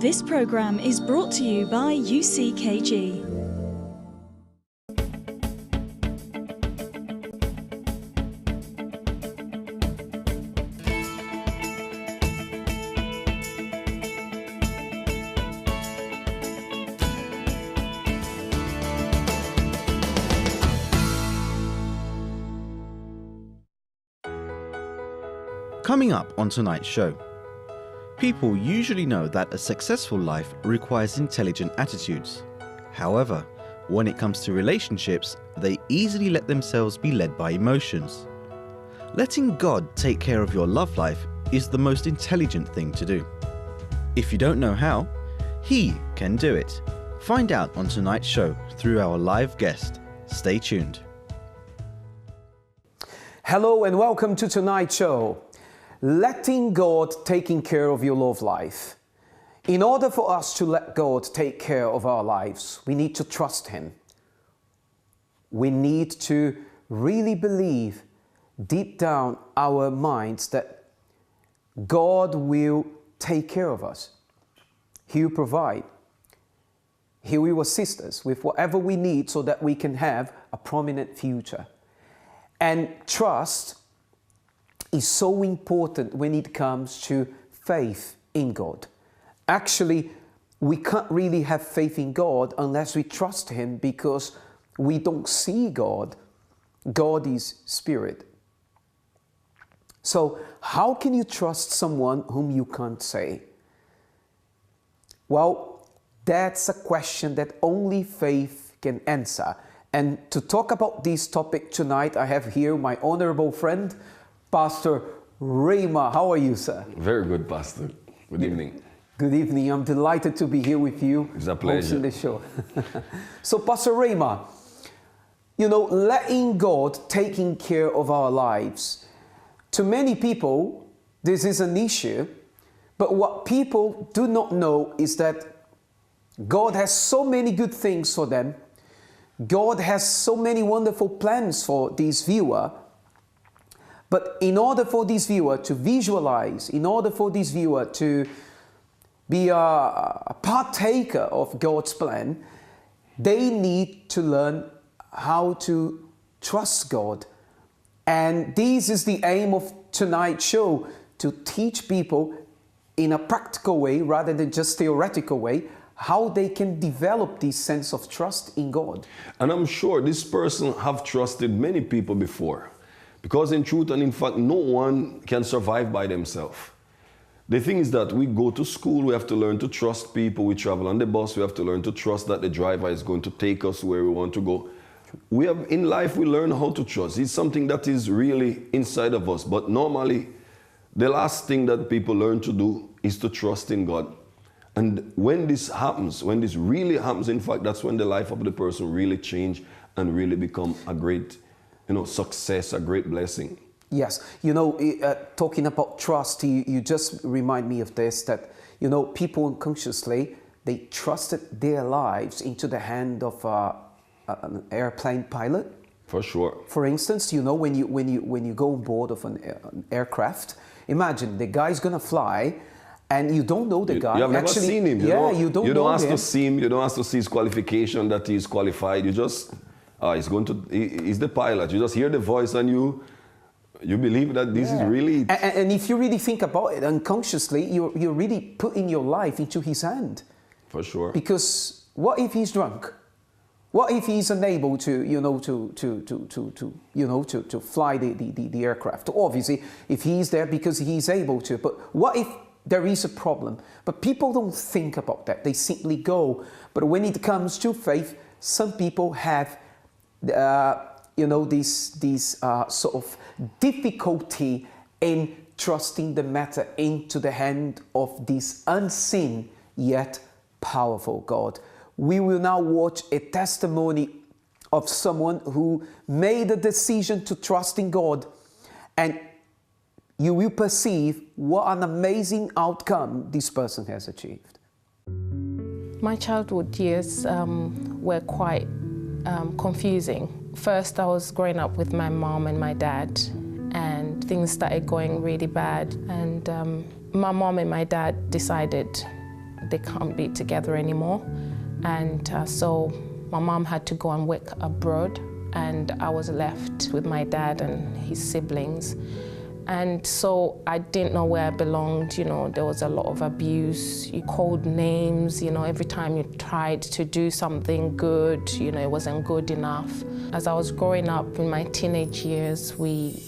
This program is brought to you by UCKG. Coming up on tonight's show, people usually know that a successful life requires intelligent attitudes. However, when it comes to relationships, they easily let themselves be led by emotions. Letting God take care of your love life is the most intelligent thing to do. If you don't know how, He can do it. Find out on tonight's show through our live guest. Stay tuned. Hello and welcome to tonight's show. Letting God taking care of your love life. In order for us to let God take care of our lives, we need to trust Him. We need to really believe deep down our minds that God will take care of us. He will provide. He will assist us with whatever we need so that we can have a prominent future. And trust is so important when it comes to faith in God. Actually, we can't really have faith in God unless we trust Him, because we don't see God. God is spirit. So how can you trust someone whom you can't see? Well, that's a question that only faith can answer. And to talk about this topic tonight, I have here my honorable friend, Pastor Rema. How are you, sir? Very good, Pastor. Good evening. Good evening. I'm delighted to be here with you. It's a pleasure. Hosting the show. So, Pastor Rema, letting God taking care of our lives. To many people, this is an issue. But what people do not know is that God has so many good things for them. God has so many wonderful plans for this viewer. But in order for this viewer to visualize, in order for this viewer to be a partaker of God's plan, they need to learn how to trust God. And this is the aim of tonight's show, to teach people in a practical way rather than just theoretical way how they can develop this sense of trust in God. And I'm sure this person have trusted many people before. Because in truth and in fact, no one can survive by themselves. The thing is that we go to school, we have to learn to trust people. We travel on the bus, we have to learn to trust that the driver is going to take us where we want to go. In life, we learn how to trust. It's something that is really inside of us. But normally, the last thing that people learn to do is to trust in God. And when this happens, when this really happens, in fact, that's when the life of the person really change and really become a great success, a great blessing. Yes. Talking about trust, you just remind me of this, that, people unconsciously, they trusted their lives into the hand of an airplane pilot. For sure. For instance, when you go on board of an aircraft, imagine the guy's going to fly, and you don't know the guy. You have never seen him. You don't ask to see him. You don't ask to see his qualification, that he's qualified. You just... he's the pilot. You just hear the voice and you believe that this is really... And if you really think about it, unconsciously, you're really putting your life into his hand. For sure. Because what if he's drunk? What if he's unable to fly the aircraft? Obviously, if he's there because he's able to. But what if there is a problem? But people don't think about that. They simply go. But when it comes to faith, some people have this sort of difficulty in trusting the matter into the hand of this unseen yet powerful God. We will now watch a testimony of someone who made a decision to trust in God, and you will perceive what an amazing outcome this person has achieved. My childhood years were quite confusing. First, I was growing up with my mom and my dad, and things started going really bad. And my mom and my dad decided they can't be together anymore. And so my mom had to go and work abroad, and I was left with my dad and his siblings. And so I didn't know where I belonged. You know, there was a lot of abuse. You called names, you know, every time you tried to do something good, you know, it wasn't good enough. As I was growing up in my teenage years, we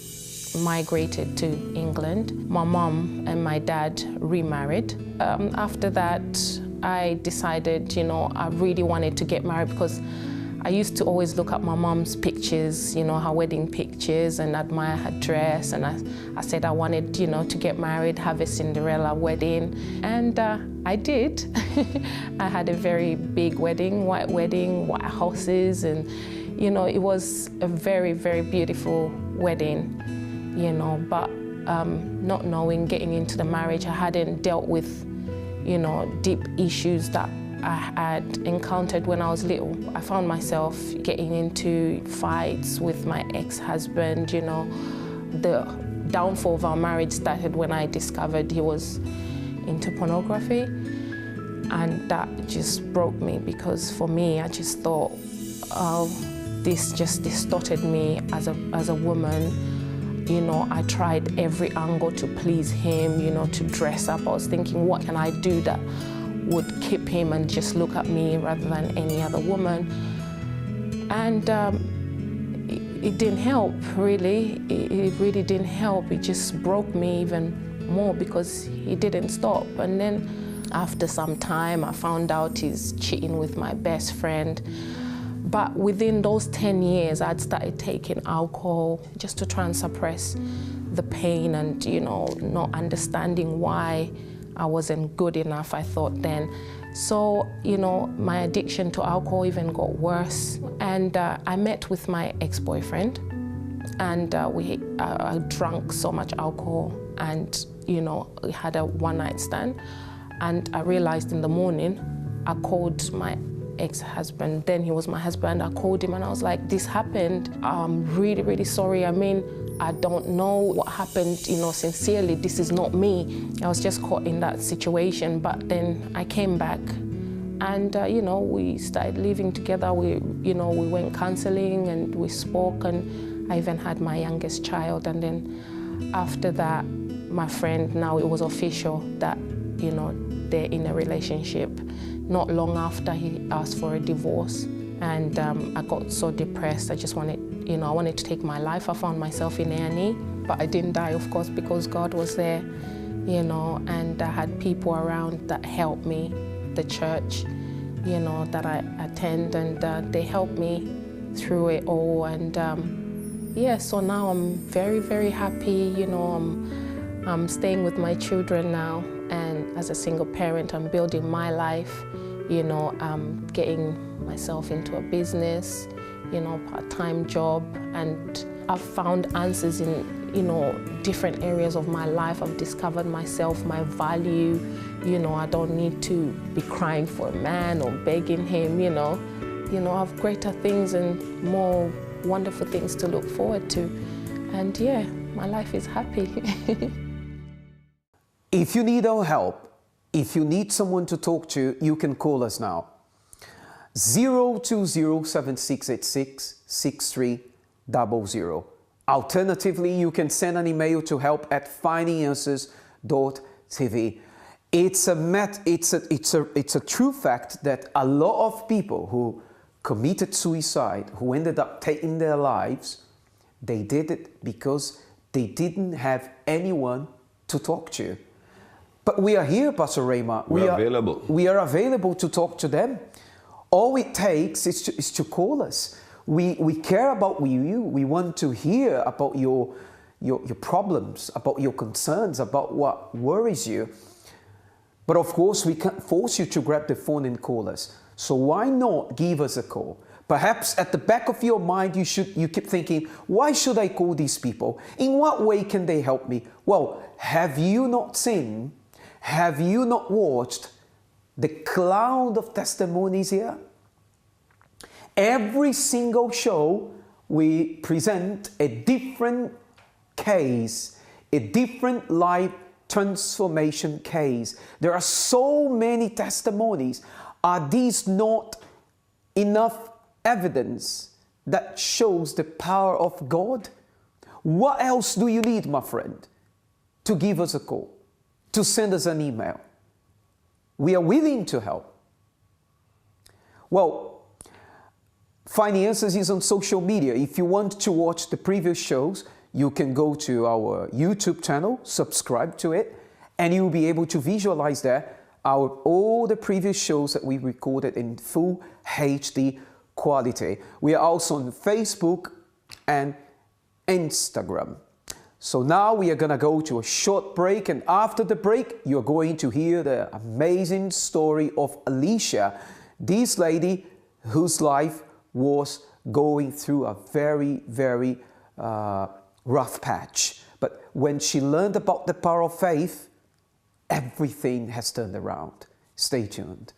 migrated to England. My mom and my dad remarried. After that, I decided, you know, I really wanted to get married because I used to always look at my mom's pictures, you know, her wedding pictures, and admire her dress. And I said I wanted, you know, to get married, have a Cinderella wedding. And I did. I had a very big wedding, white horses. And, you know, it was a very, very beautiful wedding, you know. But not knowing, getting into the marriage, I hadn't dealt with, you know, deep issues that I had encountered when I was little. I found myself getting into fights with my ex-husband, you know. The downfall of our marriage started when I discovered he was into pornography, and that just broke me, because for me, I just thought, oh, this just distorted me as a woman. You know, I tried every angle to please him, you know, to dress up. I was thinking, what can I do that would keep him and just look at me rather than any other woman? And it didn't help, really. It really didn't help. It just broke me even more because he didn't stop. And then after some time, I found out he's cheating with my best friend. But within those 10 years, I'd started taking alcohol just to try and suppress the pain and, you know, not understanding why I wasn't good enough, I thought then. So, you know, my addiction to alcohol even got worse. And I met with my ex-boyfriend, and I drank so much alcohol, and, you know, we had a one-night stand. And I realized in the morning, I called my ex-husband, then he was my husband. I called him and I was like, this happened. I'm really, really sorry. I mean, I don't know what happened, you know, sincerely, this is not me. I was just caught in that situation. But then I came back and, you know, we started living together. We went counseling and we spoke, and I even had my youngest child. And then after that, my friend, now it was official that, you know, they're in a relationship. Not long after, he asked for a divorce, and I got so depressed. I just wanted, you know, I wanted to take my life. I found myself in A&E, but I didn't die, of course, because God was there, you know, and I had people around that helped me, the church, you know, that I attend, and they helped me through it all. And yeah, so now I'm very, very happy, you know. I'm staying with my children now, and as a single parent, I'm building my life, you know, I'm getting myself into a business, you know, part-time job, and I've found answers in, you know, different areas of my life. I've discovered myself, my value, you know, I don't need to be crying for a man or begging him, you know. I have greater things and more wonderful things to look forward to. And yeah, my life is happy. If you need our help, if you need someone to talk to, you can call us now. 020-7686-6300. Alternatively, you can send an email to help@findinganswers.tv. It's a true fact that a lot of people who committed suicide, who ended up taking their lives, they did it because they didn't have anyone to talk to. But we are here, Pastor Rayma. We are available. We are available to talk to them. All it takes is to call us. We care about you. We want to hear about your problems, about your concerns, about what worries you. But of course, we can't force you to grab the phone and call us. So why not give us a call? Perhaps at the back of your mind, you keep thinking, why should I call these people? In what way can they help me? Well, have you not seen? Have you not watched the cloud of testimonies here? Every single show, we present a different case, a different life transformation case. There are so many testimonies. Are these not enough evidence that shows the power of God? What else do you need, my friend, to give us a call, to send us an email? We are willing to help. Well, Finding Answers is on social media. If you want to watch the previous shows, you can go to our YouTube channel, subscribe to it, and you'll be able to visualize there all the previous shows that we recorded in full HD quality. We are also on Facebook and Instagram. So now we are going to go to a short break, and after the break, you're going to hear the amazing story of Alicia, this lady whose life was going through a very, very rough patch. But when she learned about the power of faith, everything has turned around. Stay tuned.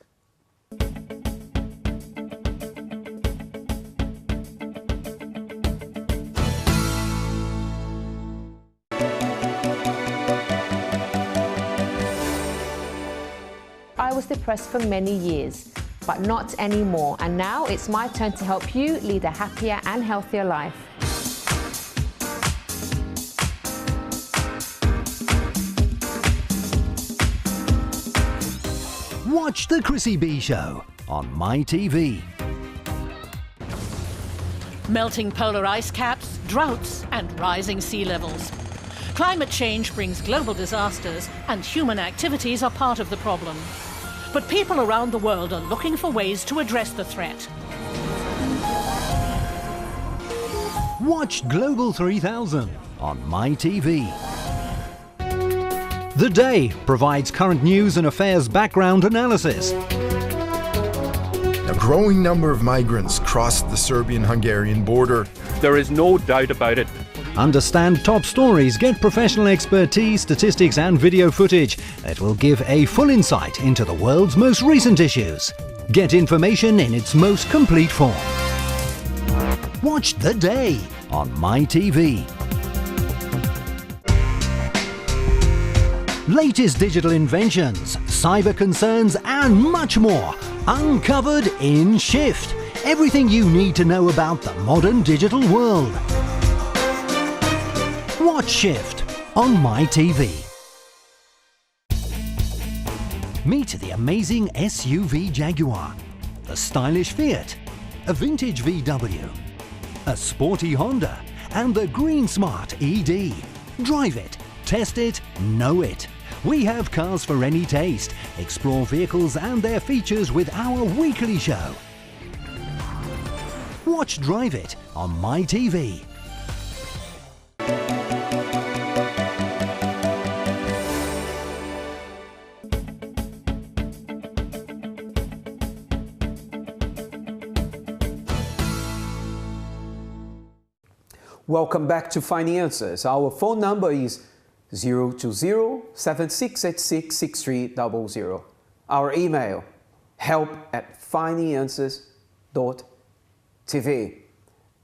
I was depressed for many years, but not anymore. And now it's my turn to help you lead a happier and healthier life. Watch The Chrissy B Show on My TV. Melting polar ice caps, droughts, and rising sea levels. Climate change brings global disasters, and human activities are part of the problem. But people around the world are looking for ways to address the threat. Watch Global 3000 on My TV. The Day provides current news and affairs background analysis. A growing number of migrants crossed the Serbian-Hungarian border. There is no doubt about it. Understand top stories, get professional expertise, statistics and video footage that will give a full insight into the world's most recent issues. Get information in its most complete form. Watch The Day on My TV. Latest digital inventions, cyber concerns and much more uncovered in Shift. Everything you need to know about the modern digital world. Watch Shift on My TV. Meet the amazing SUV Jaguar, the stylish Fiat, a vintage VW, a sporty Honda, and the Green Smart ED. Drive it, test it, know it. We have cars for any taste. Explore vehicles and their features with our weekly show. Watch Drive It on My TV. Welcome back to Finding Answers. Our phone number is 020-7686-6300. Our email, help@findinganswers.tv.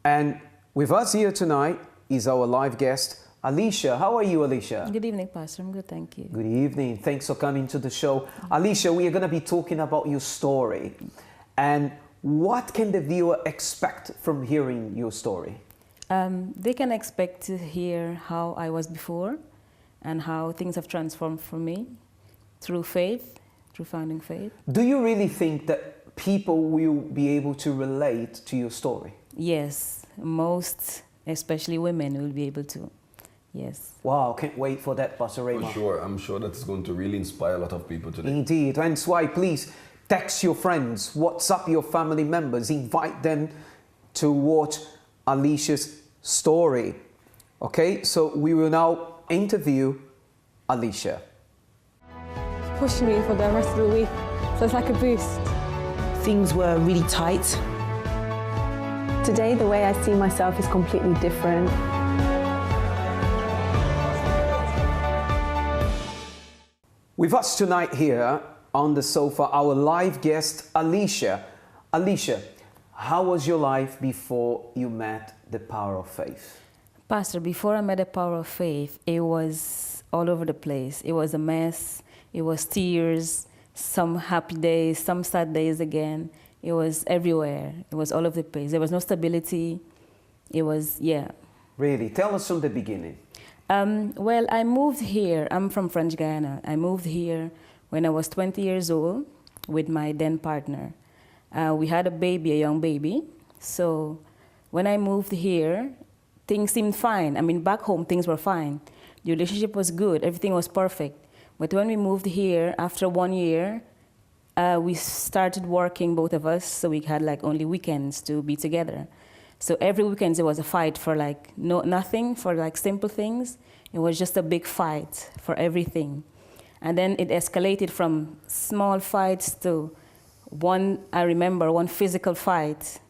And with us here tonight is our live guest, Alicia. How are you, Alicia? Good evening, Pastor. I'm good, thank you. Good evening. Thanks for coming to the show. Alicia, we are going to be talking about your story. And what can the viewer expect from hearing your story? They can expect to hear how I was before and how things have transformed for me through faith, through finding faith. Do you really think that people will be able to relate to your story? Yes, most, especially women, will be able to. Yes. Wow, can't wait for that, Pastor Raymond. For sure, I'm sure that's going to really inspire a lot of people today. Indeed, and that's why please text your friends, WhatsApp your family members, invite them to watch Alicia's story. Okay, so we will now interview Alicia. Pushed me for the rest of the week, so it's like a boost. Things were really tight. Today, the way I see myself is completely different. With us tonight here on the sofa, our live guest, Alicia. Alicia, how was your life before you met the power of faith? Pastor, before I met the power of faith, it was all over the place. It was a mess. It was tears, some happy days, some sad days again. It was everywhere. It was all over the place. There was no stability. It was, yeah. Really? Tell us from the beginning. Well, I moved here. I'm from French Guiana. I moved here when I was 20 years old with my then partner. We had a baby, a young baby. So when I moved here, things seemed fine. I mean, back home, things were fine. The relationship was good. Everything was perfect. But when we moved here, after 1 year, we started working, both of us, so we had like only weekends to be together. So every weekend there was a fight for like nothing, for like simple things. It was just a big fight for everything. And then it escalated from small fights to I remember one physical fight.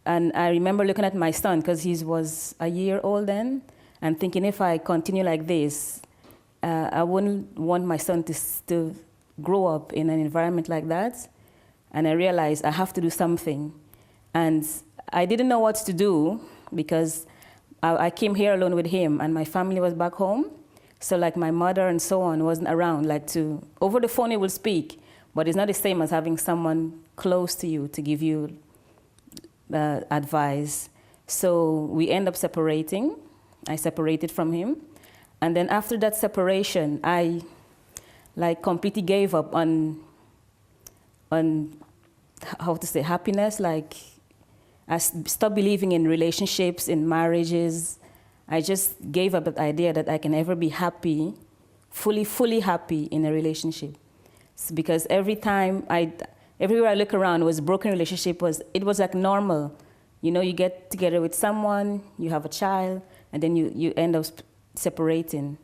And I remember looking at my son, because he was a year old then, and thinking if I continue like this, I wouldn't want my son to grow up in an environment like that. And I realized I have to do something. And I didn't know what to do, because I came here alone with him, and my family was back home. So like my mother and so on wasn't around. Over the phone he will speak, but it's not the same as having someone close to you to give you advice. So we end up separating. I separated from him. And then after that separation, I completely gave up on how to say, happiness. I stopped believing in relationships, in marriages. I just gave up that idea that I can ever be happy, fully happy in a relationship. Because everywhere I look around was broken relationship. It was like normal. You know, you get together with someone, you have a child, and then you end up separating.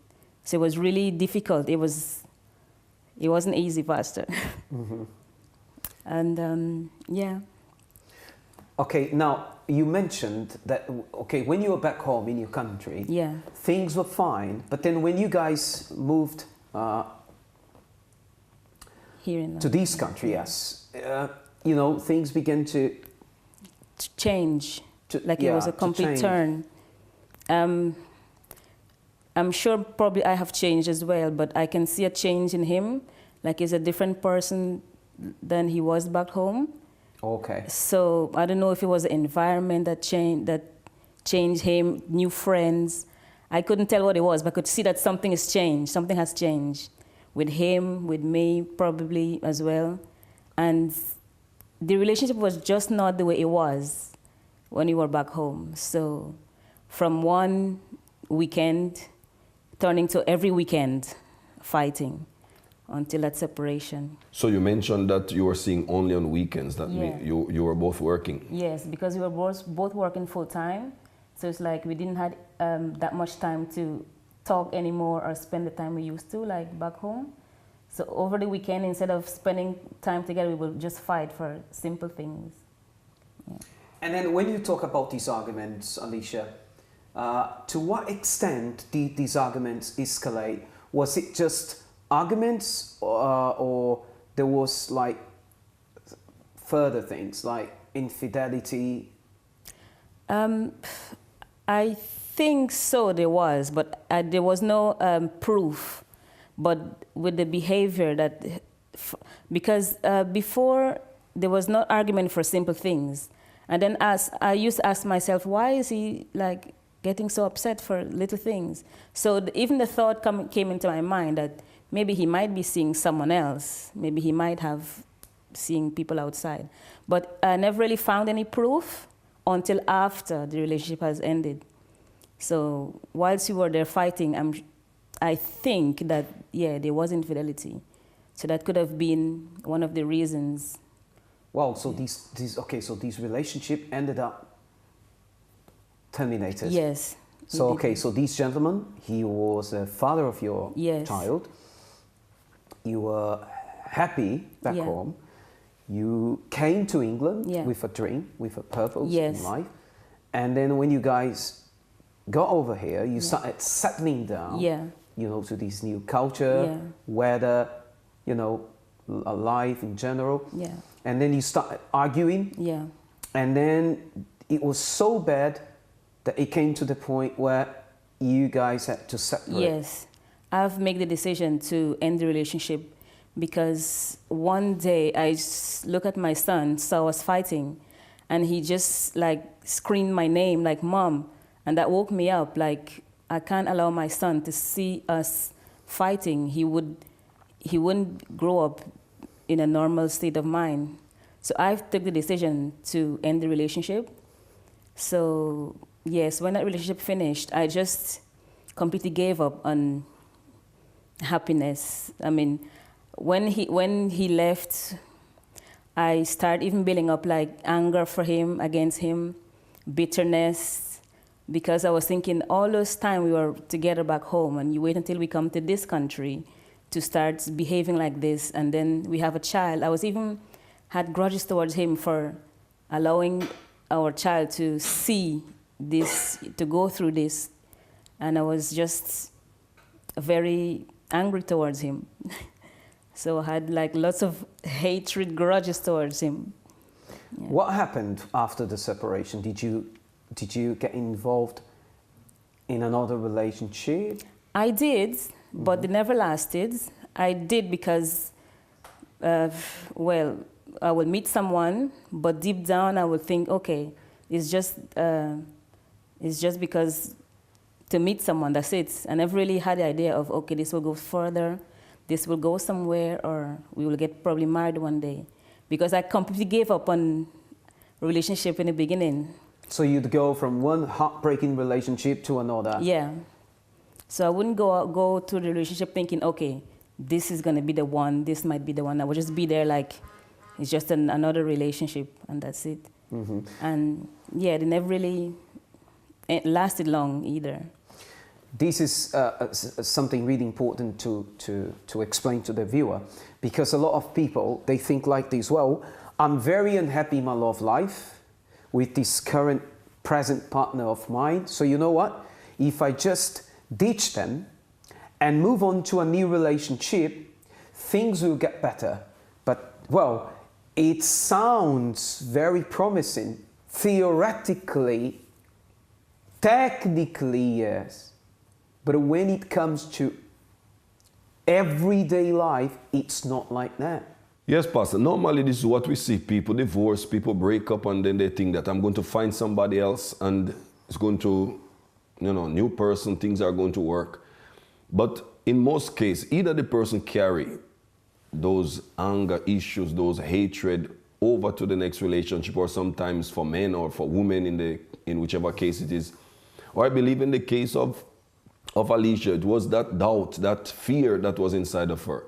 So it was really difficult. It wasn't easy, Pastor. Mm-hmm. And yeah. Okay, now you mentioned that, okay, when you were back home in your country, yeah, things were fine, but then when you guys moved here to this country, yes, you know, things began to change. It was a complete turn. I'm sure probably I have changed as well, but I can see a change in him. Like he's a different person than he was back home. Okay. So I don't know if it was the environment that changed him, new friends. I couldn't tell what it was, but I could see that something has changed. Something has changed with him, with me, probably as well. And the relationship was just not the way it was when we were back home. So from one weekend turning to every weekend fighting until that separation. So you mentioned that you were seeing only on weekends. That means you were both working. Yes, because we were both working full time. So it's like we didn't have that much time to talk anymore or spend the time we used to, like back home. So over the weekend, instead of spending time together, we would just fight for simple things. Yeah. And then when you talk about these arguments, Alicia, to what extent did these arguments escalate? Was it just arguments, or there was like further things like infidelity? I think so, there was, but there was no proof. But with the behavior because before there was no argument for simple things, and then I used to ask myself, why is he like getting so upset for little things? So even the thought came into my mind that maybe he might be seeing someone else. Maybe he might have seen people outside. But I never really found any proof until after the relationship has ended. So whilst we were there fighting, I think that, yeah, there was infidelity. So that could have been one of the reasons. Wow, so these relationship ended up terminated. Yes. So so this gentleman, he was a father of your child. You were happy back home. You came to England with a dream, with a purpose in life. And then when you guys got over here, you started settling down, you know, to this new culture, weather, you know, life in general. Yeah. And then you started arguing. Yeah. And then it was so bad that it came to the point where you guys had to separate. Yes. I've made the decision to end the relationship because one day I look at my son, saw us fighting, and he just like screamed my name, like Mom, and that woke me up. Like, I can't allow my son to see us fighting. He wouldn't grow up in a normal state of mind. So I took the decision to end the relationship. So yes, when that relationship finished, I just completely gave up on happiness. I mean, when he left, I started even building up like anger for him, against him, bitterness, because I was thinking all those time we were together back home, and you wait until we come to this country to start behaving like this, and then we have a child. I was even had grudges towards him for allowing our child to see this, to go through this, and I was just very angry towards him. So I had like lots of hatred, grudges towards him. Yeah. What happened after the separation? Did you get involved in another relationship? I did, but it never lasted. I did because, well, I would meet someone, but deep down I would think, okay, it's just because to meet someone, that's it. I never really had the idea of, okay, this will go further, this will go somewhere, or we will get probably married one day. Because I completely gave up on relationship in the beginning. So you'd go from one heartbreaking relationship to another? Yeah. So I wouldn't go to the relationship thinking, okay, this is going to be the one, this might be the one. I would just be there like, it's just another relationship, and that's it. Mm-hmm. And yeah, they never really lasted long either. This is something really important to explain to the viewer, because a lot of people, they think like this: well, I'm very unhappy in my love life with this current present partner of mine, so you know what, if I just ditch them and move on to a new relationship, things will get better. But well, it sounds very promising theoretically, technically, yes. But when it comes to everyday life, it's not like that. Yes, Pastor. Normally, this is what we see. People divorce, people break up, and then they think that I'm going to find somebody else, and it's going to, new person, things are going to work. But in most cases, either the person carry those anger issues, those hatred over to the next relationship, or sometimes for men or for women in whichever case it is. Or I believe in the case of Alicia, it was that doubt, that fear that was inside of her.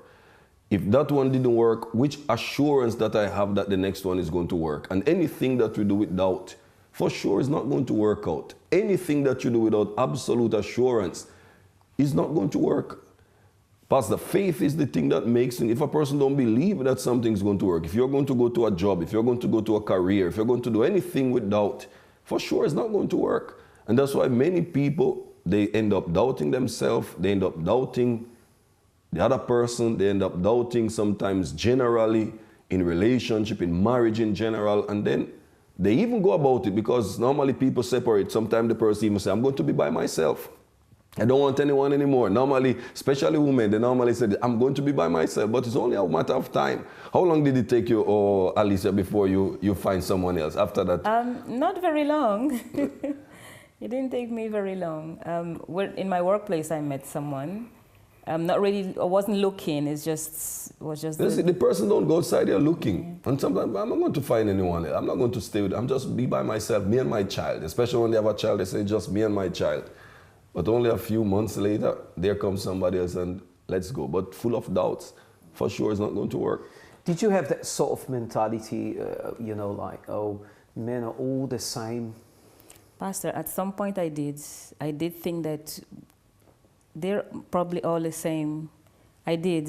If that one didn't work, which assurance that I have that the next one is going to work? And anything that we do with doubt, for sure is not going to work out. Anything that you do without absolute assurance is not going to work. Pastor, faith is the thing that makes it. If a person don't believe that something's going to work, if you're going to go to a job, if you're going to go to a career, if you're going to do anything with doubt, for sure it's not going to work. And that's why many people, they end up doubting themselves, they end up doubting the other person, they end up doubting sometimes generally in relationship, in marriage in general, and then they even go about it, because normally people separate. Sometimes the person even say, I'm going to be by myself. I don't want anyone anymore. Normally, especially women, they normally say, I'm going to be by myself, but it's only a matter of time. How long did it take you, Alicia, before you find someone else after that? Not very long. It didn't take me very long. In my workplace, I met someone. Not really, I wasn't looking, was just... The person don't go outside there looking. Yeah. And sometimes I'm not going to find anyone else. I'm not going to stay with them. I'm just be by myself, me and my child. Especially when they have a child, they say just me and my child. But only a few months later, there comes somebody else and let's go. But full of doubts, for sure it's not going to work. Did you have that sort of mentality, like, oh, men are all the same? Pastor, at some point I did. I did think that they're probably all the same. I did.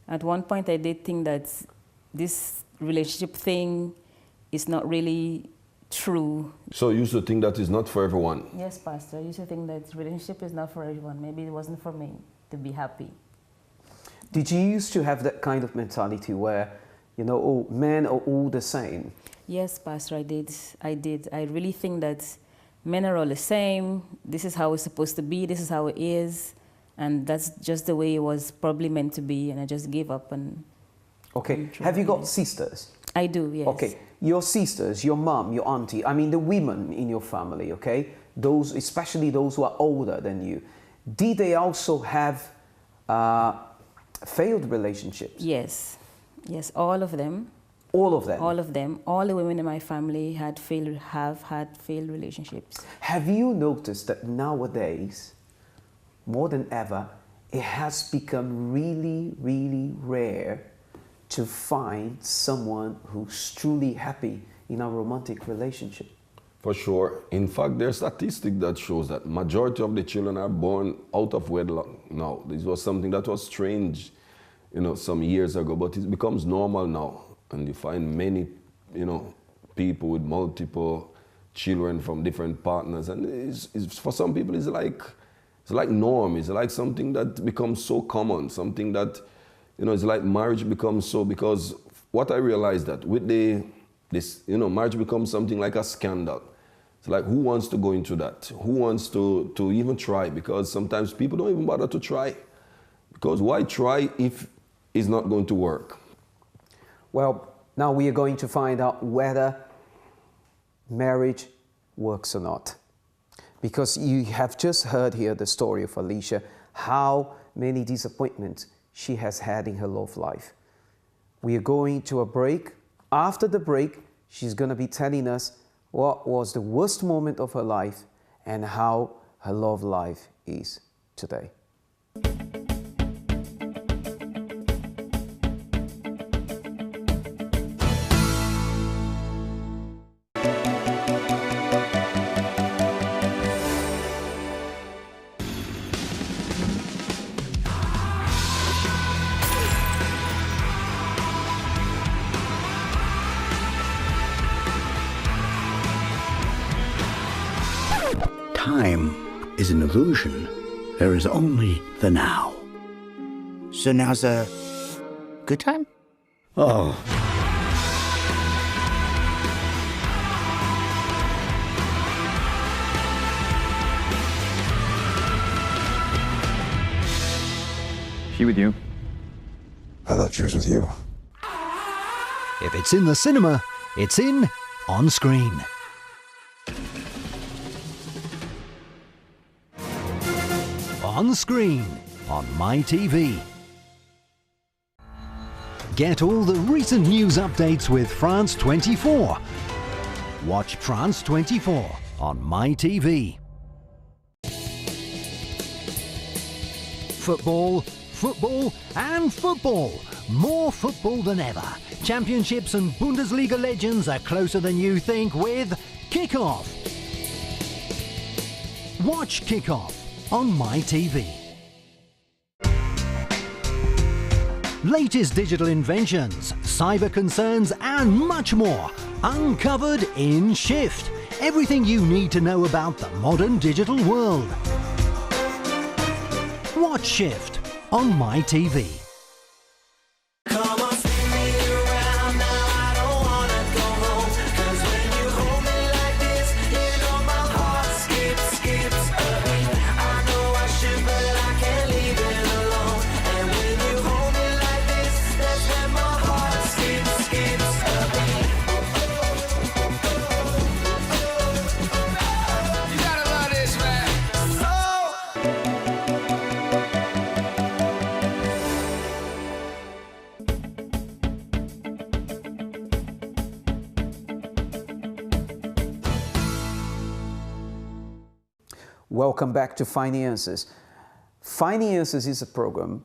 At one point I did think that this relationship thing is not really true. So you used to think that is not for everyone? Yes, Pastor. I used to think that relationship is not for everyone. Maybe it wasn't for me to be happy. Did you used to have that kind of mentality where, men are all the same? Yes, Pastor, I did. I really think that men are all the same. This is how it's supposed to be. This is how it is. And that's just the way it was probably meant to be, and I just gave up. And Okay, have you got sisters? I do, yes. Okay, your sisters, your mom, your auntie, I mean the women in your family, okay? Those, especially those who are older than you, did they also have failed relationships? Yes, yes, all of them. All of them? All of them. All the women in my family have had failed relationships. Have you noticed that nowadays, more than ever, it has become really, really rare to find someone who's truly happy in a romantic relationship? For sure. In fact, there's statistic that shows that majority of the children are born out of wedlock now. This was something that was strange, some years ago, but it becomes normal now. And you find many, people with multiple children from different partners. And it's for some people, it's like norm. It's like something that becomes so common, something that, it's like marriage becomes so, because what I realized that with marriage becomes something like a scandal. It's like, who wants to go into that? Who wants to even try? Because sometimes people don't even bother to try. Because why try if it's not going to work? Well, now we are going to find out whether marriage works or not. Because you have just heard here the story of Alicia, how many disappointments she has had in her love life. We are going to a break. After the break, she's going to be telling us what was the worst moment of her life and how her love life is today. Time is an illusion. There is only the now. So now's a good time? Oh. She with you? I thought she was with you. If it's in the cinema, it's in On Screen. On Screen on MyTV. Get all the recent news updates with France 24. Watch France 24 on MyTV. Football, football and football. More football than ever. Championships and Bundesliga legends are closer than you think with Kickoff. Watch Kickoff on MyTV. Latest digital inventions, cyber concerns and much more uncovered in Shift. Everything you need to know about the modern digital world. Watch Shift on MyTV. Welcome back to Finances. Finances is a program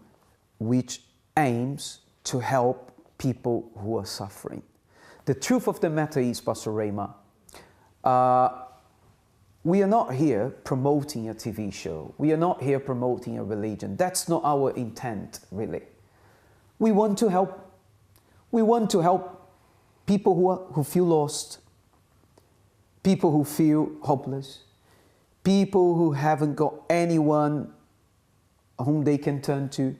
which aims to help people who are suffering. The truth of the matter is, Pastor Rayma, we are not here promoting a TV show. We are not here promoting a religion. That's not our intent, really. We want to help. We want to help people who feel lost, people who feel hopeless, people who haven't got anyone whom they can turn to,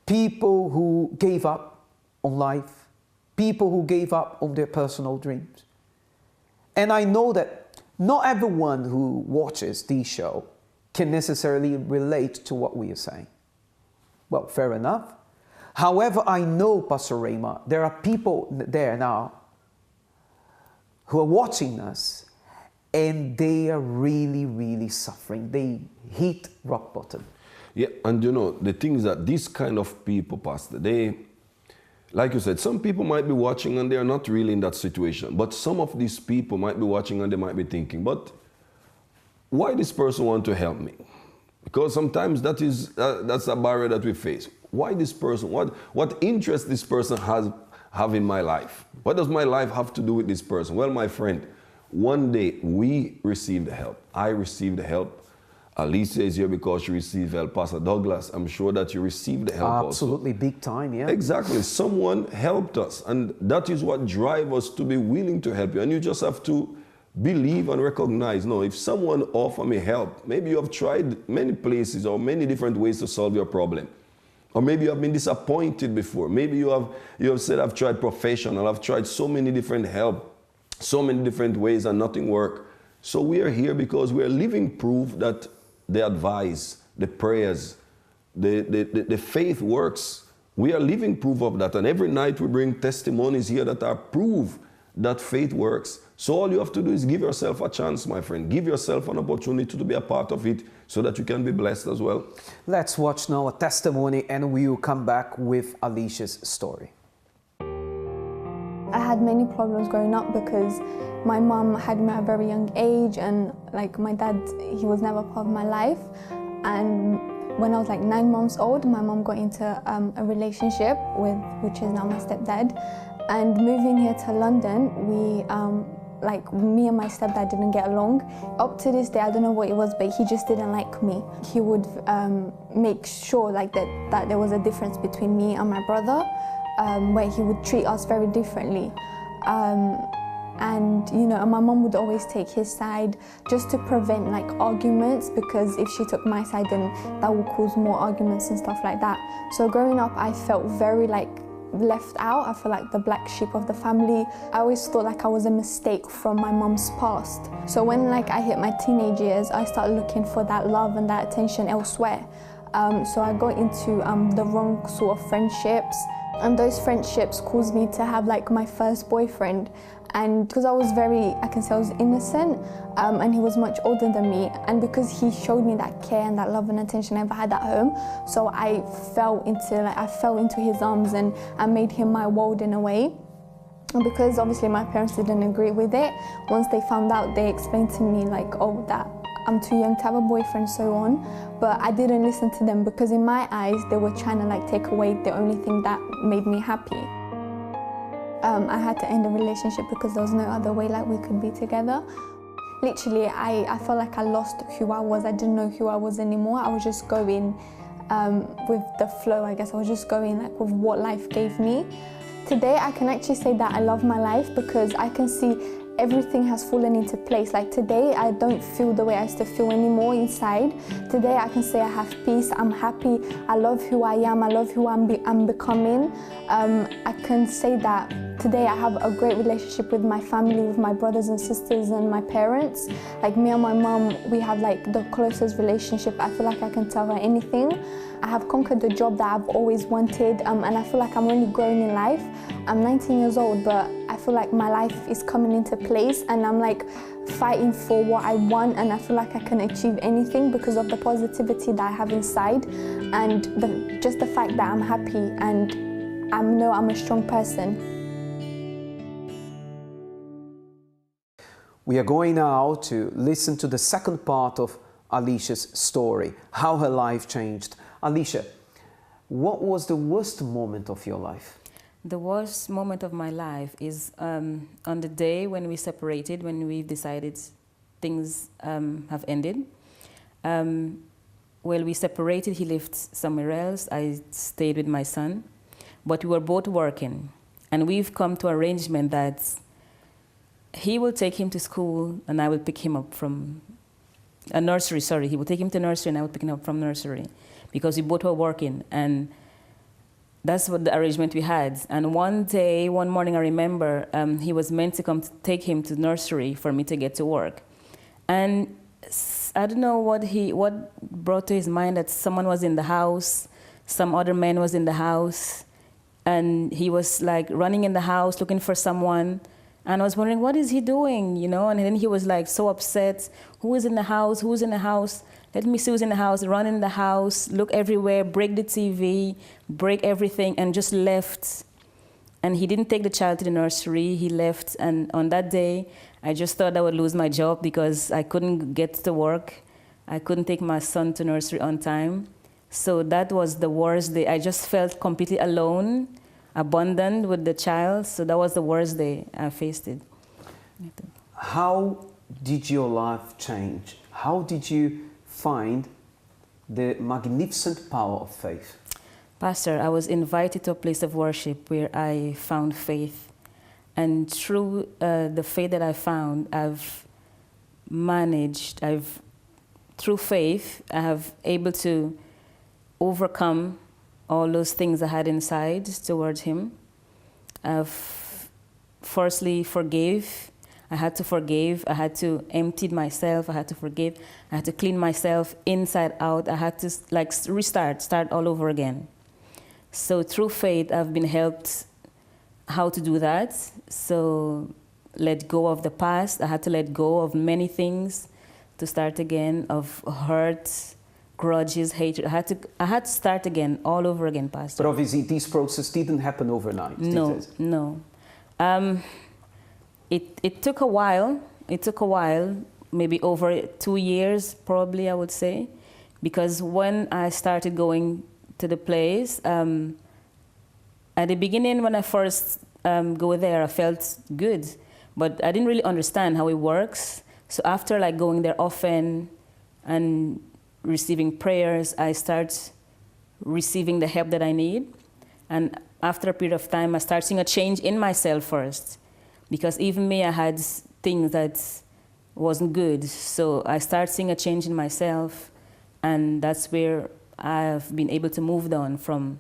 people who gave up on life, people who gave up on their personal dreams. And I know that not everyone who watches this show can necessarily relate to what we are saying. Well, fair enough. However, I know, Pastor Rayma, there are people there now who are watching us and they are really, really suffering. They hit rock bottom. Yeah, and you know, the thing is that these kind of people, Pastor, they, like you said, some people might be watching and they are not really in that situation. But some of these people might be watching and they might be thinking, but why this person want to help me? Because sometimes that's a barrier that we face. Why this person? What interest this person have in my life? What does my life have to do with this person? Well, my friend, one day we received help. I received help. Alicia is here because she received help. Pastor Douglas, I'm sure that you received help. Absolutely, also. Big time, yeah. Exactly. Someone helped us, and that is what drives us to be willing to help you. And you just have to believe and recognize, no, if someone offer me help, maybe you have tried many places or many different ways to solve your problem. Or maybe you have been disappointed before. Maybe you have said, I've tried professional, I've tried so many different help, so many different ways and nothing worked. So we are here because we are living proof that the advice, the prayers, the faith works. We are living proof of that. And every night we bring testimonies here that are proof that faith works. So all you have to do is give yourself a chance, my friend. Give yourself an opportunity to be a part of it so that you can be blessed as well. Let's watch now a testimony and we will come back with Alicia's story. I had many problems growing up because my mum had me at a very young age, and like my dad, he was never part of my life. And when I was like 9 months old, my mum got into a relationship with, which is now my stepdad. And moving here to London, we, like me and my stepdad didn't get along. Up to this day, I don't know what it was, but he just didn't like me. He would make sure like that there was a difference between me and my brother, where he would treat us very differently. And you know, my mum would always take his side just to prevent like arguments, because if she took my side, then that would cause more arguments and stuff like that. So growing up, I felt very like left out. I feel like the black sheep of the family. I always thought like I was a mistake from my mum's past. So when like I hit my teenage years, I started looking for that love and that attention elsewhere. So I got into the wrong sort of friendships, and those friendships caused me to have like my first boyfriend. And because I was I can say I was innocent, and he was much older than me, and because he showed me that care and that love and attention I never had at home, so I fell into his arms and I made him my world in a way. And because obviously my parents didn't agree with it, once they found out, they explained to me like, oh, that I'm too young to have a boyfriend, so on. But I didn't listen to them because in my eyes, they were trying to like take away the only thing that made me happy. I had to end the relationship because there was no other way like we could be together. Literally, I felt like I lost who I was. I didn't know who I was anymore. I was just going with the flow, I guess. I was just going like with what life gave me. Today, I can actually say that I love my life because I can see everything has fallen into place. Like today, I don't feel the way I used to feel anymore inside. Today, I can say I have peace, I'm happy, I love who I am, I love who I'm becoming. I can say that today I have a great relationship with my family, with my brothers and sisters and my parents. Like me and my mom, we have like the closest relationship. I feel like I can tell her anything. I have conquered the job that I've always wanted, and I feel like I'm really growing in life. I'm 19 years old, but I feel like my life is coming into place and I'm like fighting for what I want, and I feel like I can achieve anything because of the positivity that I have inside and just the fact that I'm happy and I know I'm a strong person. We are going now to listen to the second part of Alicia's story, how her life changed. Alicia, what was the worst moment of your life? The worst moment of my life is on the day when we separated, when we decided things have ended. Well, we separated, he lived somewhere else, I stayed with my son, but we were both working. And we've come to arrangement that he will take him to school and I will pick him up from a nursery, sorry. He will take him to nursery and I will pick him up from nursery because we both were working. And that's what the arrangement we had. And one morning, I remember he was meant to come to take him to nursery for me to get to work. And I don't know what brought to his mind that someone was in the house, some other man was in the house, and he was like running in the house looking for someone. And I was wondering, what is he doing, you know? And then he was like so upset. Who is in the house? Who's in the house? Let me see who's in the house. Run in the house, look everywhere, break the TV, break everything, and just left. And he didn't take the child to the nursery. He left. And on that day, I just thought I would lose my job because I couldn't get to work. I couldn't take my son to nursery on time. So that was the worst day. I just felt completely alone, abandoned with the child. So that was the worst day I faced it. How did your life change? How did you find the magnificent power of faith? Pastor, I was invited to a place of worship where I found faith. And through the faith that I found, through faith, I have able to overcome all those things I had inside towards him. I've firstly forgave. I had to forgive. I had to empty myself. I had to forgive. I had to clean myself inside out. I had to start all over again. So through faith, I've been helped how to do that. So let go of the past. I had to let go of many things to start again, of hurt, grudges, hatred. I had to start again, all over again, Pastor. But obviously, this process didn't happen overnight, no, did it? No. It took a while. It took a while, maybe over 2 years, probably, I would say. Because when I started going to the place, at the beginning, when I first go there, I felt good. But I didn't really understand how it works. So after like going there often and receiving prayers, I start receiving the help that I need. And after a period of time, I start seeing a change in myself first. Because even me, I had things that wasn't good. So I start seeing a change in myself. And that's where I've been able to move on from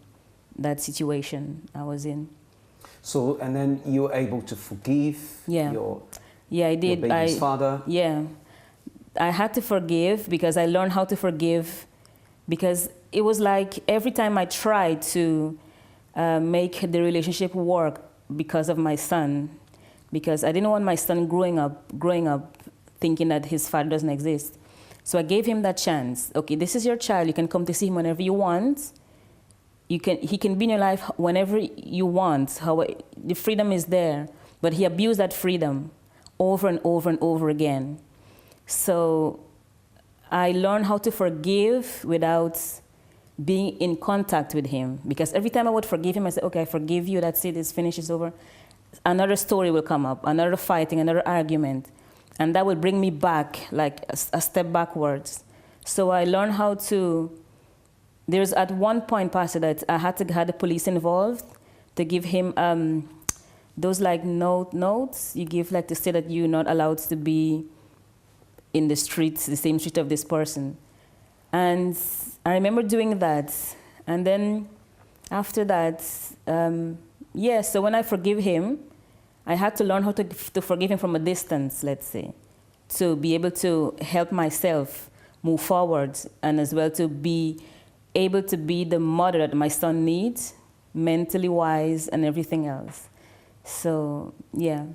that situation I was in. So, and then you were able to forgive your I did. Your baby's father? Yeah. I had to forgive because I learned how to forgive, because it was like every time I tried to make the relationship work because of my son, because I didn't want my son growing up thinking that his father doesn't exist. So I gave him that chance. Okay, this is your child. You can come to see him whenever you want. He can be in your life whenever you want. The freedom is there. But he abused that freedom over and over and over again. So I learned how to forgive without being in contact with him. Because every time I would forgive him, I said, okay, I forgive you, that's it, it's finished, it's over. Another story will come up, another fighting, another argument. And that will bring me back, like a step backwards. So I learned how to, there's at one point, Pastor, that I had to have the police involved to give him those like notes you give like to say that you're not allowed to be in the streets, the same street of this person. And I remember doing that. And then after that, so when I forgive him, I had to learn how to forgive him from a distance, let's say, to be able to help myself move forward and as well to be able to be the mother that my son needs, mentally wise and everything else. So, yeah.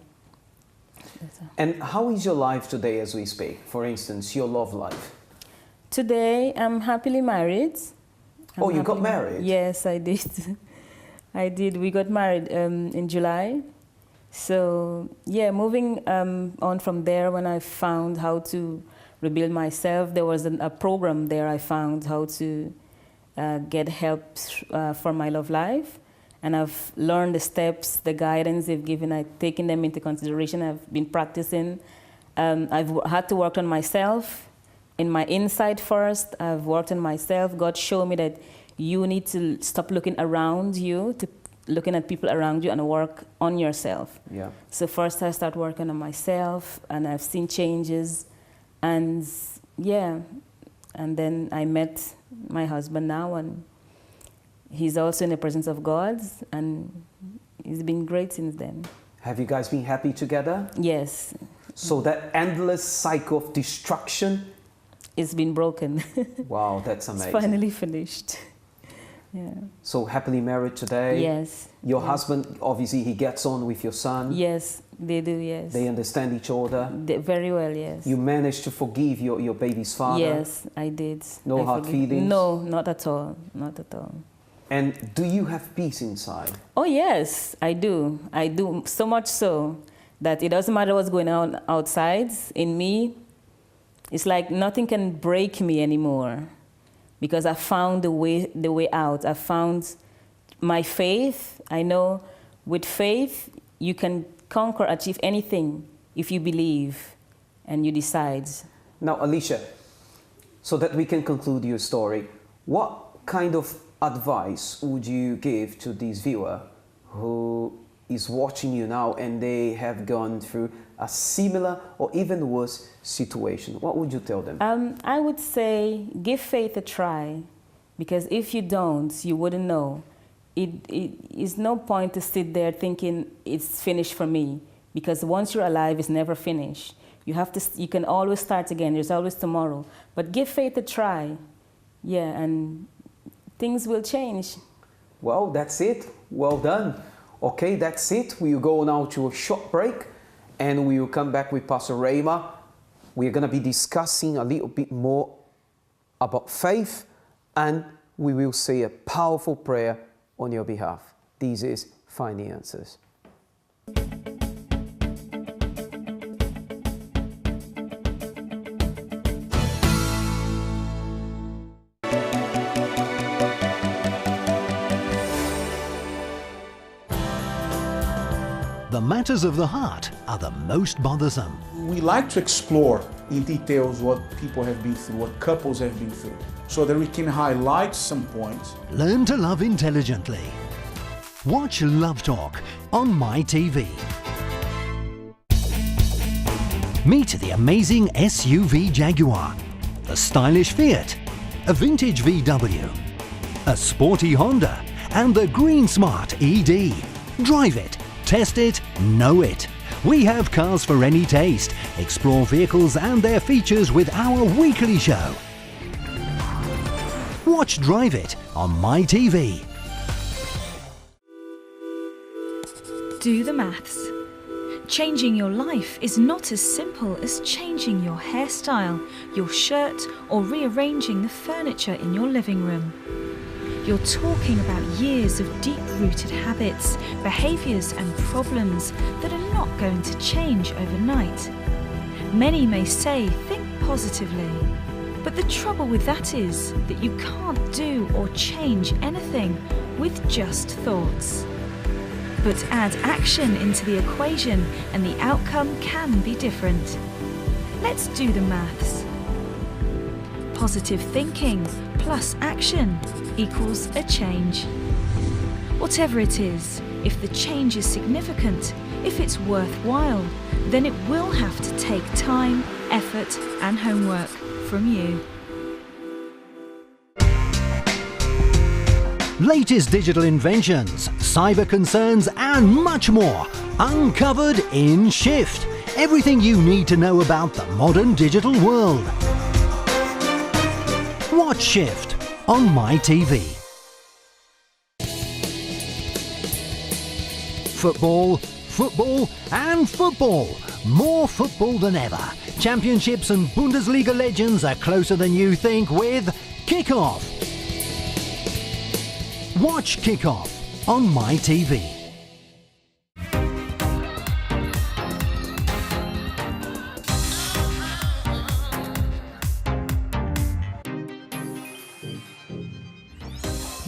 And how is your life today as we speak? For instance, your love life? Today, I'm happily married. You got married? Yes, I did. I did. We got married in July. So, yeah, moving on from there, when I found how to rebuild myself, there was a program there I found how to get help for my love life. And I've learned the steps, the guidance they've given, I've taken them into consideration. I've been practicing. I've had to work on myself, in my inside first. I've worked on myself. God showed me that you need to stop looking around you, to looking at people around you and work on yourself. Yeah. So first I start working on myself, and I've seen changes. And yeah, and then I met my husband now, and he's also in the presence of God, and he's been great since then. Have you guys been happy together? Yes. So that endless cycle of destruction it's been broken. Wow, that's amazing. It's finally finished. Yeah. So happily married today? Yes. Your yes. husband, obviously, he gets on with your son? Yes, they do, yes. They understand each other? Very well, yes. You managed to forgive your baby's father? Yes, I did. No hard feelings? No, not at all. Not at all. And do you have peace inside? Oh, yes, I do. I do, so much so that it doesn't matter what's going on outside. In me, it's like nothing can break me anymore because I found the way out. I found my faith. I know with faith, you can conquer, achieve anything if you believe and you decide. Now, Alicia, so that we can conclude your story, what kind of advice would you give to this viewer who is watching you now and they have gone through a similar or even worse situation? What would you tell them? I would say give faith a try, because if you don't, you wouldn't know. It is no point to sit there thinking it's finished for me, because once you're alive, it's never finished. You can always start again. There's always tomorrow. But give faith a try, yeah, and things will change. Well, that's it. Well done. Okay, that's it. We'll go now to a short break and we will come back with Pastor Rayma. We're going to be discussing a little bit more about faith, and we will say a powerful prayer on your behalf. This is Finding Answers. The matters of the heart are the most bothersome. We like to explore in details what people have been through, what couples have been through, so that we can highlight some points. Learn to love intelligently. Watch Love Talk on MyTV. Meet the amazing SUV Jaguar, the stylish Fiat, a vintage VW, a sporty Honda, and the green smart ED. Drive it, test it, know it. We have cars for any taste. Explore vehicles and their features with our weekly show. Watch Drive It on MyTV. Do the maths. Changing your life is not as simple as changing your hairstyle, your shirt, or rearranging the furniture in your living room. You're talking about years of deep-rooted habits, behaviours and problems that are not going to change overnight. Many may say, think positively, but the trouble with that is that you can't do or change anything with just thoughts. But add action into the equation and the outcome can be different. Let's do the maths. Positive thinking plus action equals a change. Whatever it is, if the change is significant, if it's worthwhile, then it will have to take time, effort, and homework from you. Latest digital inventions, cyber concerns, and much more uncovered in Shift. Everything you need to know about the modern digital world. Watch Shift on MyTV. Football, football, and football. More football than ever. Championships and Bundesliga legends are closer than you think with Kickoff. Watch Kickoff on MyTV.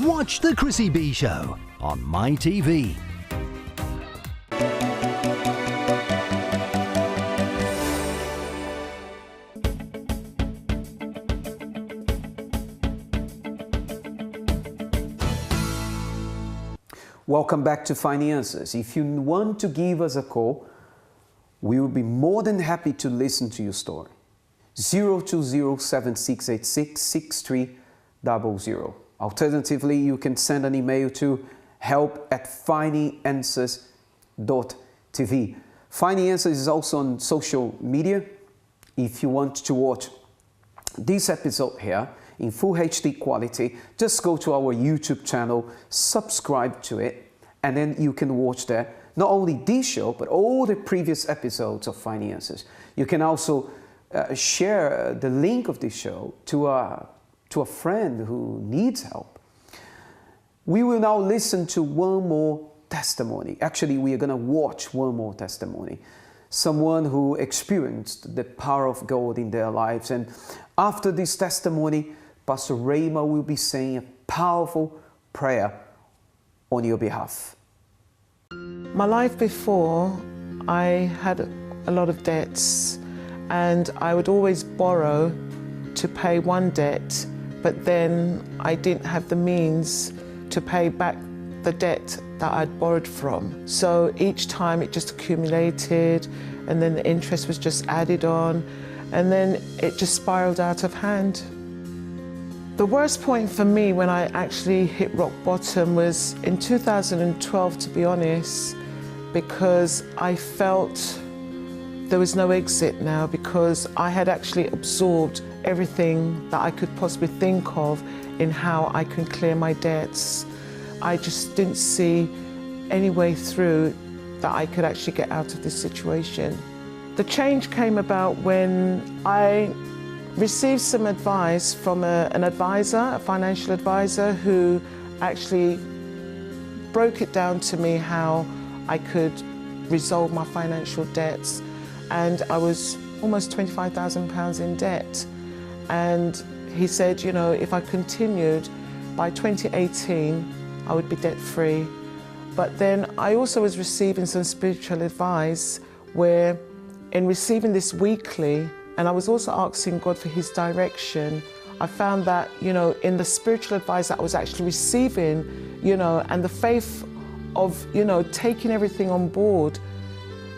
Watch The Chrissy B Show on MyTV. Welcome back to Finding Answers. If you want to give us a call, we will be more than happy to listen to your story. 020-7686-6300. Alternatively, you can send an email to help@findinganswers.tv. Finding Answers is also on social media. If you want to watch this episode here in full HD quality, just go to our YouTube channel, subscribe to it, and then you can watch there not only this show, but all the previous episodes of Finances. You can also share the link of this show to a friend who needs help. We will now listen to one more testimony. Actually, we are going to watch one more testimony. Someone who experienced the power of God in their lives. And after this testimony, Pastor Rayma will be saying a powerful prayer on your behalf. My life before, I had a lot of debts, and I would always borrow to pay one debt, but then I didn't have the means to pay back the debt that I'd borrowed from. So each time it just accumulated, and then the interest was just added on, and then it just spiraled out of hand. The worst point for me when I actually hit rock bottom was in 2012, to be honest, because I felt there was no exit now, because I had actually absorbed everything that I could possibly think of in how I can clear my debts. I just didn't see any way through that I could actually get out of this situation. The change came about when I received some advice from an advisor, a financial advisor, who actually broke it down to me how I could resolve my financial debts. And I was almost £25,000 in debt. And he said, you know, if I continued, by 2018, I would be debt-free. But then I also was receiving some spiritual advice where, in receiving this weekly, and I was also asking God for His direction, I found that, you know, in the spiritual advice that I was actually receiving, you know, and the faith of, you know, taking everything on board,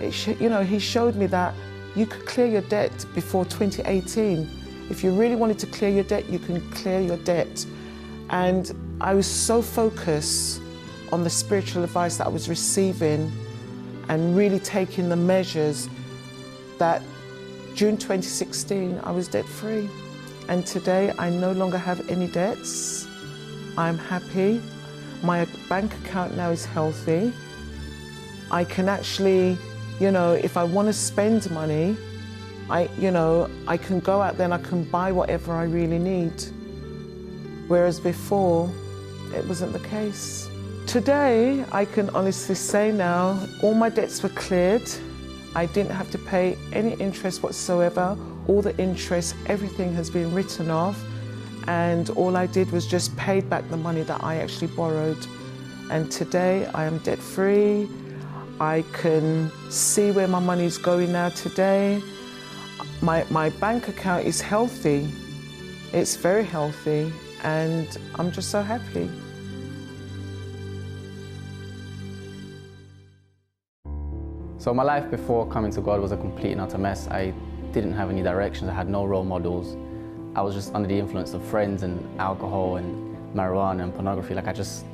you know, He showed me that you could clear your debt before 2018. If you really wanted to clear your debt, you can clear your debt. And I was so focused on the spiritual advice that I was receiving and really taking the measures that June 2016, I was debt-free. And today, I no longer have any debts. I'm happy. My bank account now is healthy. I can actually, you know, if I want to spend money, I can go out there and I can buy whatever I really need. Whereas before, it wasn't the case. Today, I can honestly say now, all my debts were cleared. I didn't have to pay any interest whatsoever. All the interest, everything has been written off. And all I did was just paid back the money that I actually borrowed. And today, I am debt-free. I can see where my money is going now today. My bank account is healthy. It's very healthy. And I'm just so happy. So my life before coming to God was a complete and utter mess. I didn't have any directions. I had no role models. I was just under the influence of friends and alcohol and marijuana and pornography. Like, I just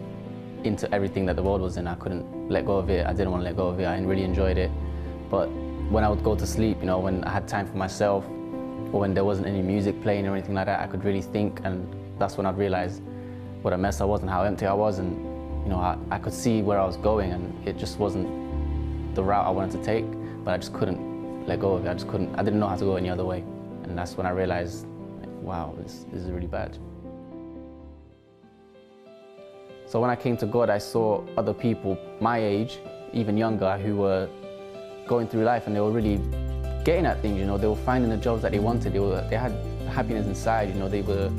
into everything that the world was in. I couldn't let go of it. I didn't want to let go of it. I really enjoyed it. But when I would go to sleep, you know, when I had time for myself, or when there wasn't any music playing or anything like that, I could really think, and that's when I'd realize what a mess I was and how empty I was. And, you know, I could see where I was going, and it just wasn't the route I wanted to take, but I just couldn't let go of it. I didn't know how to go any other way. And that's when I realized, like, wow, this is really bad. So when I came to God, I saw other people my age, even younger, who were going through life, and they were really getting at things, you know. They were finding the jobs that they wanted. They had happiness inside, you know. They were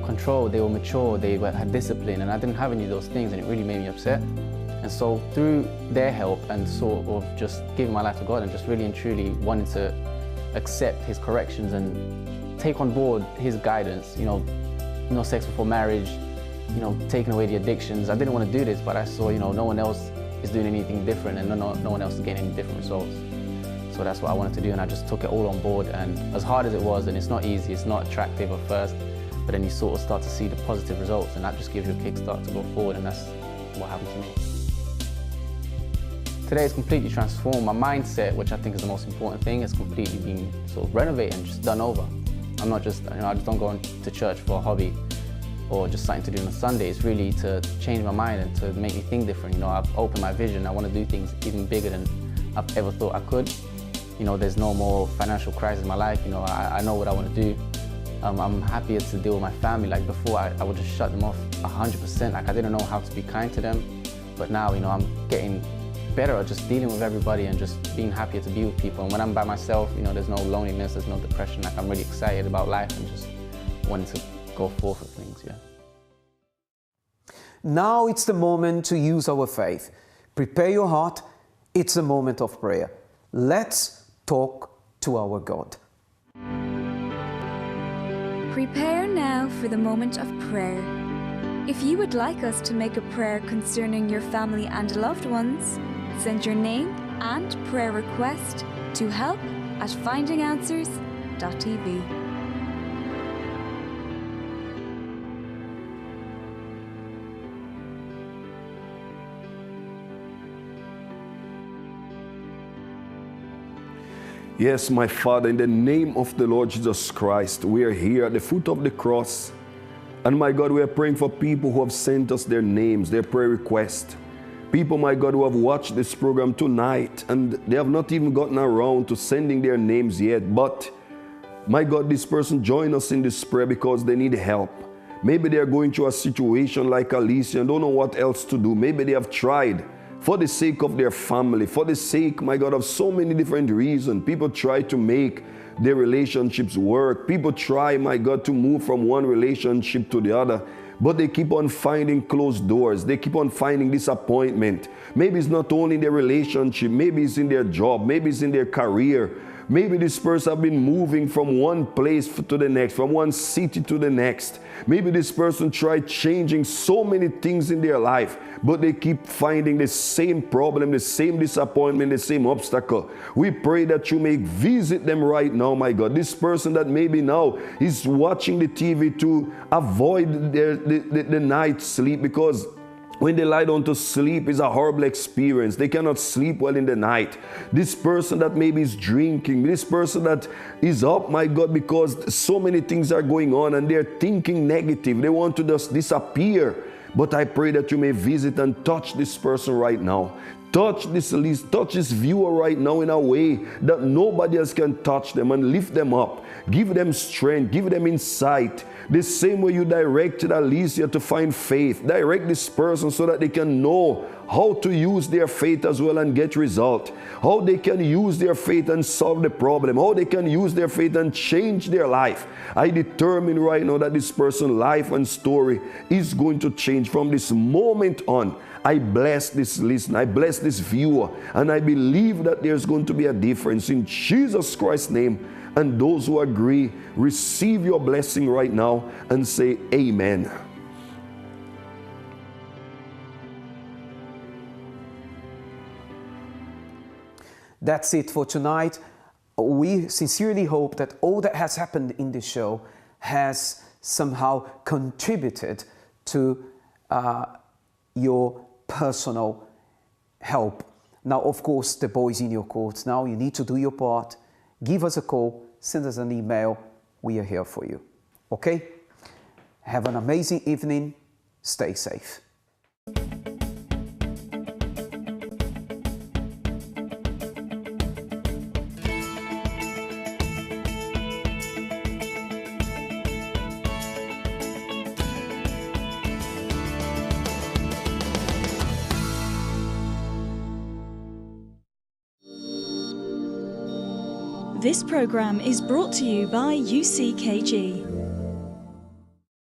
controlled, they were mature, they had discipline, and I didn't have any of those things, and it really made me upset. And so through their help and sort of just giving my life to God and just really and truly wanting to accept His corrections and take on board His guidance, you know, no sex before marriage, you know, taking away the addictions. I didn't want to do this, but I saw, you know, no one else is doing anything different, and no one else is getting any different results. So that's what I wanted to do, and I just took it all on board. And as hard as it was, and it's not easy, it's not attractive at first, but then you sort of start to see the positive results, and that just gives you a kickstart to go forward, and that's what happened to me. Today it's completely transformed. My mindset, which I think is the most important thing, has completely been sort of renovated and just done over. I'm not just, I just don't go to church for a hobby or just something to do on a Sunday. It's really to change my mind and to make me think different. I've opened my vision. I want to do things even bigger than I've ever thought I could. There's no more financial crisis in my life. I know what I want to do. I'm happier to deal with my family. Like before, I would just shut them off 100%. Like I didn't know how to be kind to them. But now, I'm getting better at just dealing with everybody and just being happier to be with people. And when I'm by myself, there's no loneliness, there's no depression. Like I'm really excited about life and just wanting to go forth with things, yeah. Now it's the moment to use our faith. Prepare your heart. It's a moment of prayer. Let's talk to our God. Prepare now for the moment of prayer. If you would like us to make a prayer concerning your family and loved ones, send your name and prayer request to help@findinganswers.tv. Yes, my Father, in the name of the Lord Jesus Christ, we are here at the foot of the cross. And my God, we are praying for people who have sent us their names, their prayer requests. People, my God, who have watched this program tonight and they have not even gotten around to sending their names yet. But, my God, this person join us in this prayer because they need help. Maybe they are going through a situation like Alicia and don't know what else to do. Maybe they have tried for the sake of their family, for the sake, my God, of so many different reasons. People try to make their relationships work. People try, my God, to move from one relationship to the other, but they keep on finding closed doors. They keep on finding disappointment. Maybe it's not only in their relationship, maybe it's in their job, maybe it's in their career. Maybe this person has been moving from one place to the next, from one city to the next. Maybe this person tried changing so many things in their life, but they keep finding the same problem, the same disappointment, the same obstacle. We pray that you may visit them right now, my God. This person that maybe now is watching the TV to avoid the night sleep, because when they lie down to sleep, it's a horrible experience. They cannot sleep well in the night. This person that maybe is drinking, this person that is up, my God, because so many things are going on and they're thinking negative. They want to just disappear. But I pray that you may visit and touch this person right now. Touch this viewer right now in a way that nobody else can touch them, and lift them up. Give them strength. Give them insight. The same way you directed Alicia to find faith. Direct this person so that they can know how to use their faith as well and get result. How they can use their faith and solve the problem. How they can use their faith and change their life. I determine right now that this person's life and story is going to change from this moment on. I bless this listener, I bless this viewer, and I believe that there's going to be a difference in Jesus Christ's name. And those who agree, receive your blessing right now and say amen. That's it for tonight. We sincerely hope that all that has happened in this show has somehow contributed to your personal help. Now, of course, the ball is in your court. Now you need to do your part. Give us a call, send us an email. We are here for you. Okay? Have an amazing evening. Stay safe. This program is brought to you by UCKG.